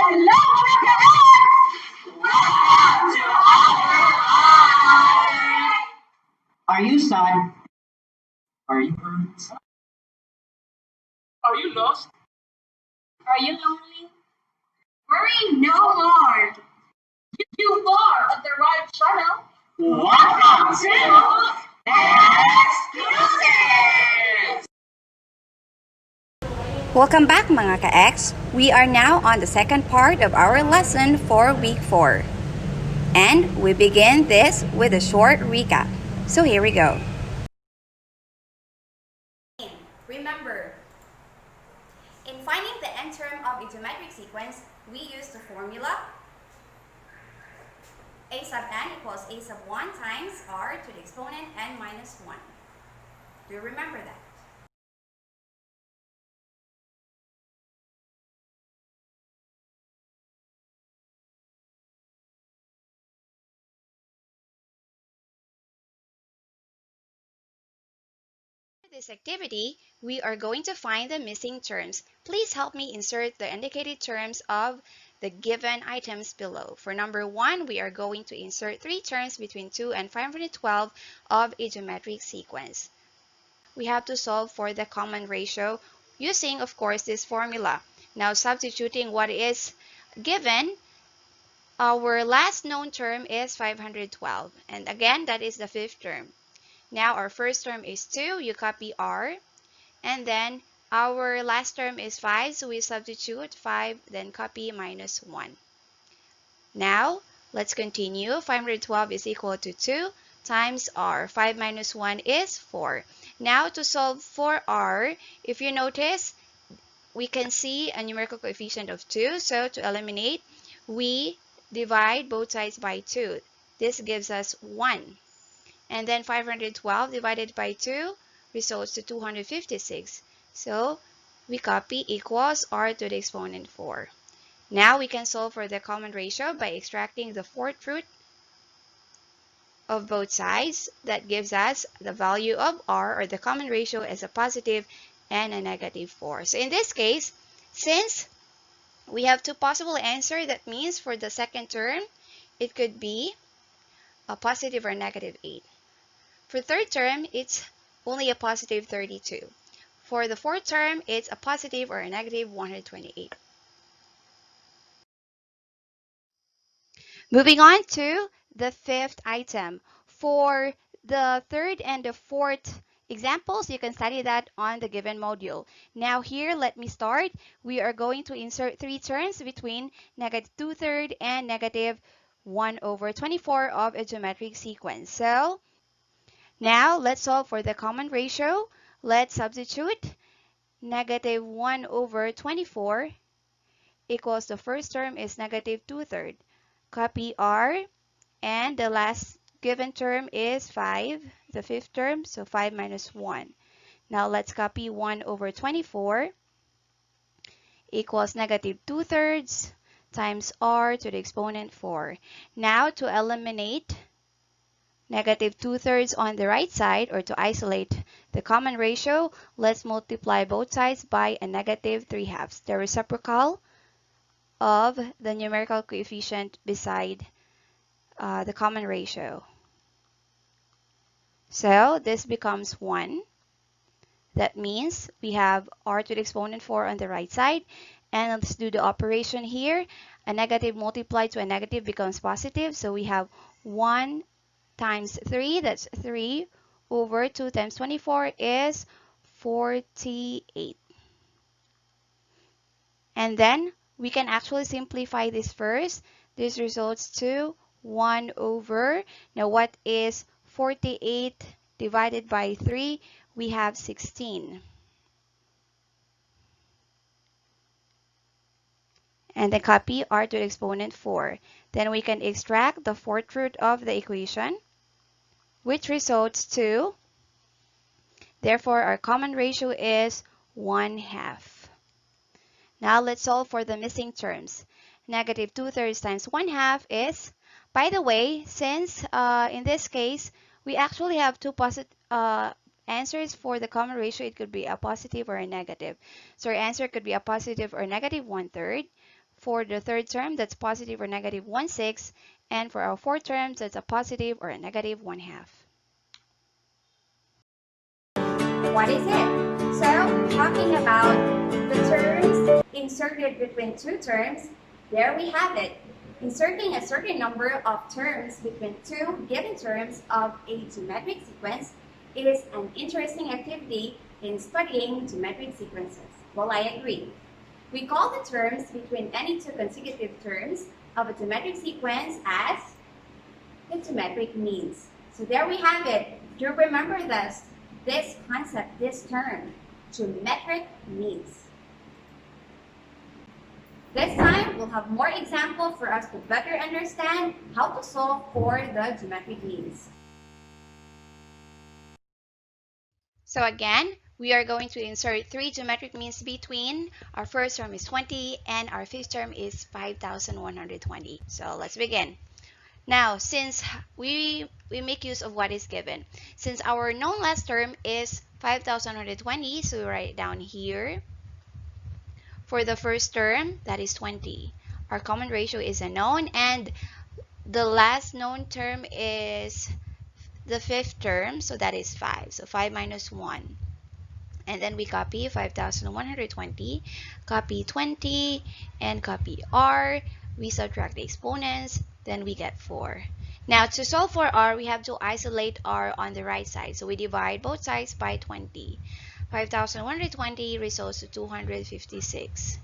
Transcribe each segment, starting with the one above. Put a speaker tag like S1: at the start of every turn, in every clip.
S1: Hello, DepEd! Welcome to our life! Are you sad? Are you hurt? Are you lost? Are you lonely? Worry no more. You are at the right channel. Welcome to Excuses!
S2: Welcome back mga ka-X! We are now on the second part of our lesson for week 4. And we begin this with a short recap. So here we go. Remember, in finding the nth term of a geometric sequence, we use the formula a sub n equals a sub 1 times r to the exponent n minus 1. Do you remember that? For this activity, we are going to find the missing terms. Please help me insert the indicated terms of the given items below. For number 1, we are going to insert 3 terms between 2 and 512 of a geometric sequence. We have to solve for the common ratio using, of course, this formula. Now, substituting what is given, our last known term is 512. And again, that is the 5th term. Now, our first term is 2. You copy r. And then, our last term is 5. So, we substitute 5, then copy minus 1. Now, let's continue. 512 is equal to 2 times r. 5 minus 1 is 4. Now, to solve for r, if you notice, we can see a numerical coefficient of 2. So, to eliminate, we divide both sides by 2. This gives us 1. And then 512 divided by 2 results to 256. So, we copy equals r to the exponent 4. Now, we can solve for the common ratio by extracting the fourth root of both sides. That gives us the value of r, or the common ratio, as a positive and a negative 4. So, in this case, since we have two possible answers, that means for the second term, it could be a positive or negative 8. For third term, it's only a positive 32. For the fourth term, it's a positive or a negative 128. Moving on to the 5th item. For the third and the fourth examples, you can study that on the given module. Now here, let me start. We are going to insert 3 terms between negative 2/3 and negative 1/24 of a geometric sequence. So, now, let's solve for the common ratio. Let's substitute. Negative 1/24 equals, the first term is negative 2/3. Copy r, and the last given term is 5, the 5th term, so 5 minus 1. Now, let's copy 1/24 equals negative 2/3 times r to the exponent 4. Now, to eliminate negative 2/3 on the right side, or to isolate the common ratio, let's multiply both sides by a negative 3/2, the reciprocal of the numerical coefficient beside the common ratio. So this becomes 1. That means we have r to the exponent 4 on the right side. And let's do the operation here. A negative multiplied to a negative becomes positive. So we have 1 times 3, that's 3 over 2 times 24 is 48. And then we can actually simplify this first. This results to 1 over, now what is 48 divided by 3? We have 16. And then copy r to the exponent 4. Then we can extract the fourth root of the equation, which results to, therefore, our common ratio is 1/2. Now, let's solve for the missing terms. Negative 2/3 times 1/2 is, by the way, since in this case, we actually have two answers for the common ratio. It could be a positive or a negative. So our answer could be a positive or negative 1/3. For the third term, that's positive or negative 1/6. And for our fourth term, that's a positive or a negative 1/2.
S3: What is it? So, talking about the terms inserted between two terms, there we have it. Inserting a certain number of terms between two given terms of a geometric sequence is an interesting activity in studying geometric sequences. Well, I agree. We call the terms between any two consecutive terms of a geometric sequence as the geometric means. So there we have it. Do you remember this concept, this term, geometric means? This time, we'll have more examples for us to better understand how to solve for the geometric means.
S2: So again, we are going to insert three geometric means between. Our first term is 20 and our fifth term is 5,120. So let's begin. Now, since we make use of what is given, since our known last term is 5,120, so we write it down here. For the first term, that is 20. Our common ratio is unknown, and the last known term is the fifth term, so that is 5. So 5 minus 1. And then we copy 5,120, copy 20, and copy r. We subtract the exponents, then we get 4. Now, to solve for r, we have to isolate r on the right side. So we divide both sides by 20. 5,120 results to 256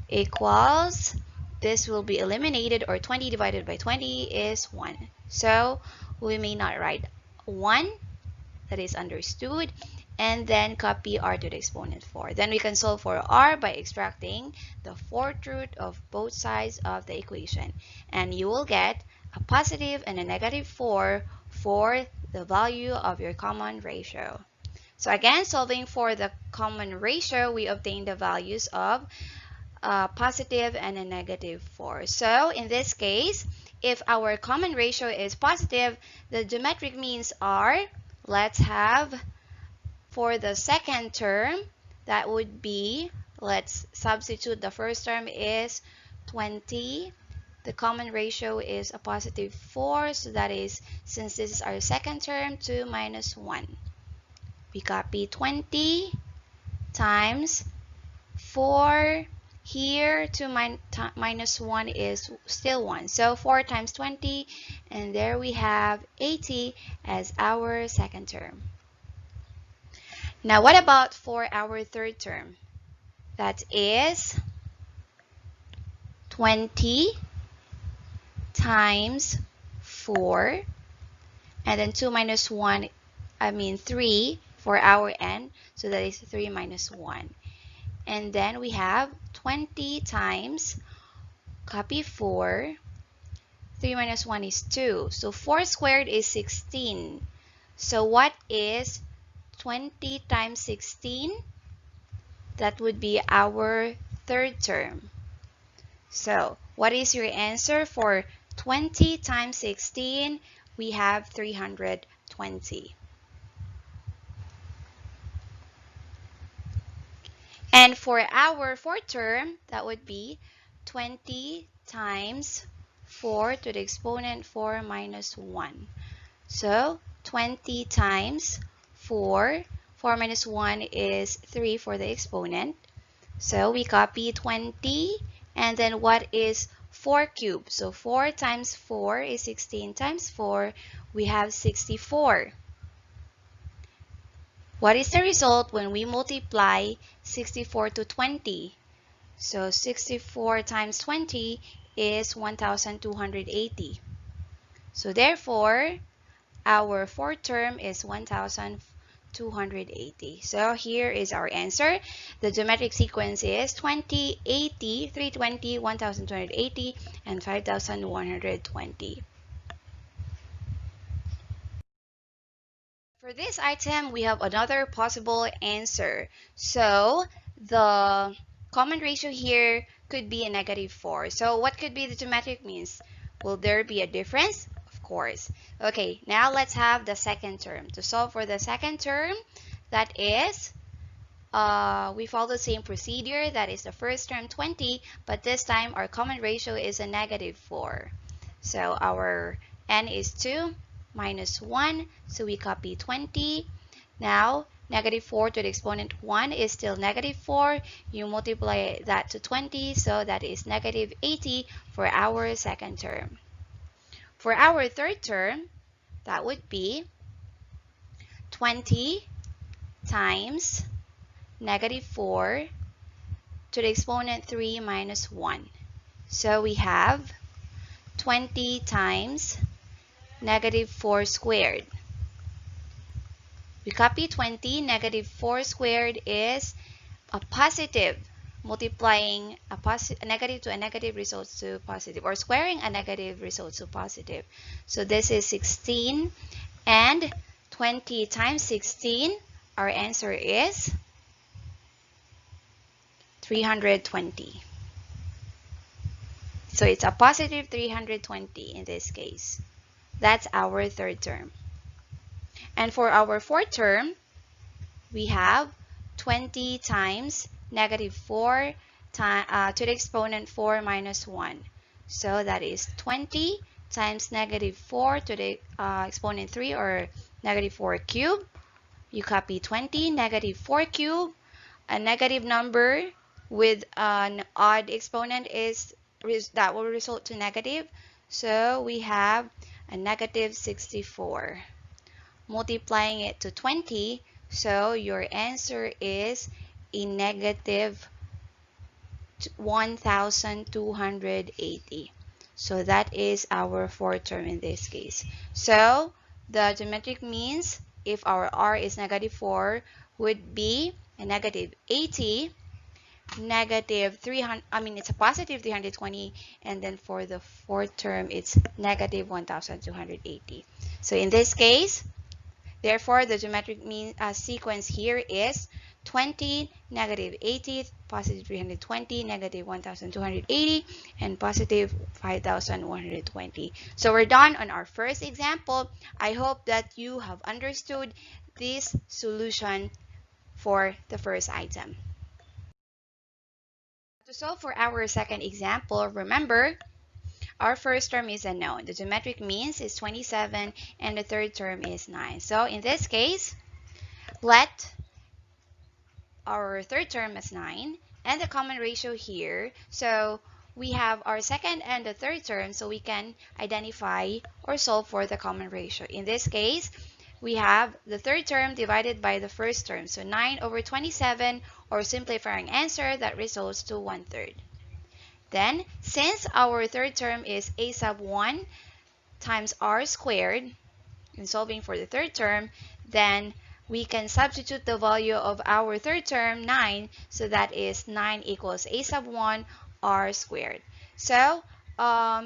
S2: equals, this will be eliminated, or 20 divided by 20 is 1. So we may not write 1, that is understood, and then copy r to the exponent 4. Then we can solve for r by extracting the fourth root of both sides of the equation. And you will get a positive and a negative 4 for the value of your common ratio. So again, solving for the common ratio, we obtain the values of positive and a negative 4. So in this case, if our common ratio is positive, the geometric means are, let's have for the second term, that would be, let's substitute the first term is 20. The common ratio is a positive 4, so that is, since this is our second term, 2 minus 1. We copy 20 times 4. Here, 2 minus 1 is still 1. So 4 times 20, and there we have 80 as our second term. Now, what about for our third term? That is 20 times 4, and then 2 minus 1, 3 for our n, so that is 3 minus 1. And then we have 20 times, copy 4, 3 minus 1 is 2. So 4 squared is 16. So what is 20 times 16? That would be our third term. So what is your answer for 20 times 16? We have 320. And for our fourth term, that would be 20 times 4 to the exponent 4 minus 1. So 20 times 4, 4 minus 1 is 3 for the exponent. So we copy 20, and then what is 4 cubed? So 4 times 4 is 16 times 4, we have 64. What is the result when we multiply 64 to 20? So 64 times 20 is 1,280. So therefore, our fourth term is 1,280. So here is our answer. The geometric sequence is 20, 80, 320, 1,280, and 5,120. For this item, we have another possible answer. So the common ratio here could be a negative 4. So what could be the geometric means? Will there be a difference? Of course. Okay, now let's have the second term. To solve for the second term, that is we follow the same procedure. That is the first term 20, but this time our common ratio is a -4. So our n is 2 minus 1, so we copy 20. Now, -4 to the exponent 1 is still -4. You multiply that to 20, so that is -80 for our second term. For our third term, that would be 20 times -4 to the exponent 3 minus 1. So we have 20 times -4 squared. We copy 20. -4 squared is a positive. Multiplying a negative to a negative results to positive, or squaring a negative results to positive. So this is 16, and 20 times 16, our answer is 320. So it's a positive 320 in this case. That's our third term. And for our fourth term, we have 20 times -4 to the exponent 4 minus 1. So that is 20 times -4 to the exponent 3, or -4 cubed. You copy 20, -4 cubed. A negative number with an odd exponent that will result to negative. So we have a -64. Multiplying it to 20, so your answer is a -1280. So that is our fourth term in this case. So the geometric means, if our r is -4, would be a -80, it's a positive 320, and then for the fourth term, it's -1280. So in this case, therefore, the geometric mean sequence here is 20, -80, positive 320, -1280, and positive 5120. So we're done on our first example. I hope that you have understood this solution for the first item. To solve for our second example, remember, our first term is unknown. The geometric means is 27, and the third term is 9. So in this case, let our third term as 9, and the common ratio here. So we have our second and the third term, so we can identify or solve for the common ratio. In this case, we have the third term divided by the first term. So 9 over 27, or simplifying answer, that results to 1/3. Then, since our third term is a sub 1 times r squared, in solving for the third term, then we can substitute the value of our third term, 9, so that is 9 equals a sub 1 r squared. So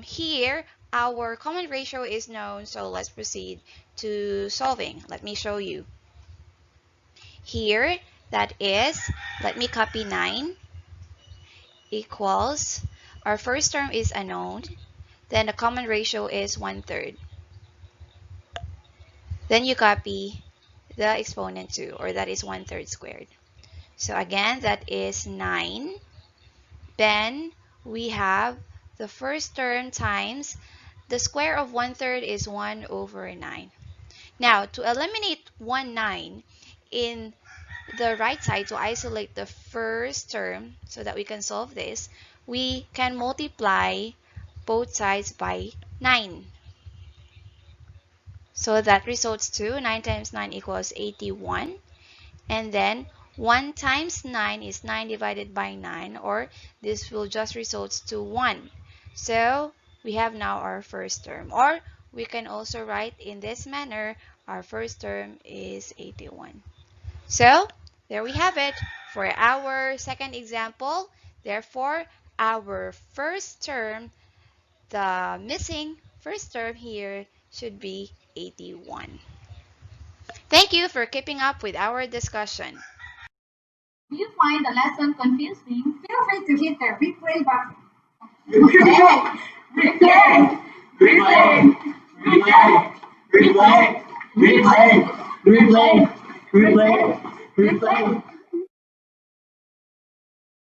S2: here, our common ratio is known, so let's proceed to solving. Let me show you. Here, that is, let me copy 9 equals, our first term is unknown, then the common ratio is 1/3. Then you copy the exponent 2, or that is 1/3 squared. So again, that is 9. Then we have the first term times the square of 1/3 is 1 over 9. Now, to eliminate 9 in the right side, to isolate the first term so that we can solve this, we can multiply both sides by 9. So that results to 9 times 9 equals 81. And then 1 times 9 is 9 divided by 9, or this will just result to 1. So we have now our first term. Or we can also write in this manner, our first term is 81. So there we have it for our second example. Therefore, our first term, the missing first term here, should be 81. Thank you for keeping up with our discussion.
S1: If you find the lesson confusing, feel free to hit the replay button. Replay! Replay! Replay! Replay! Replay! Replay! Replay! Replay! Replay!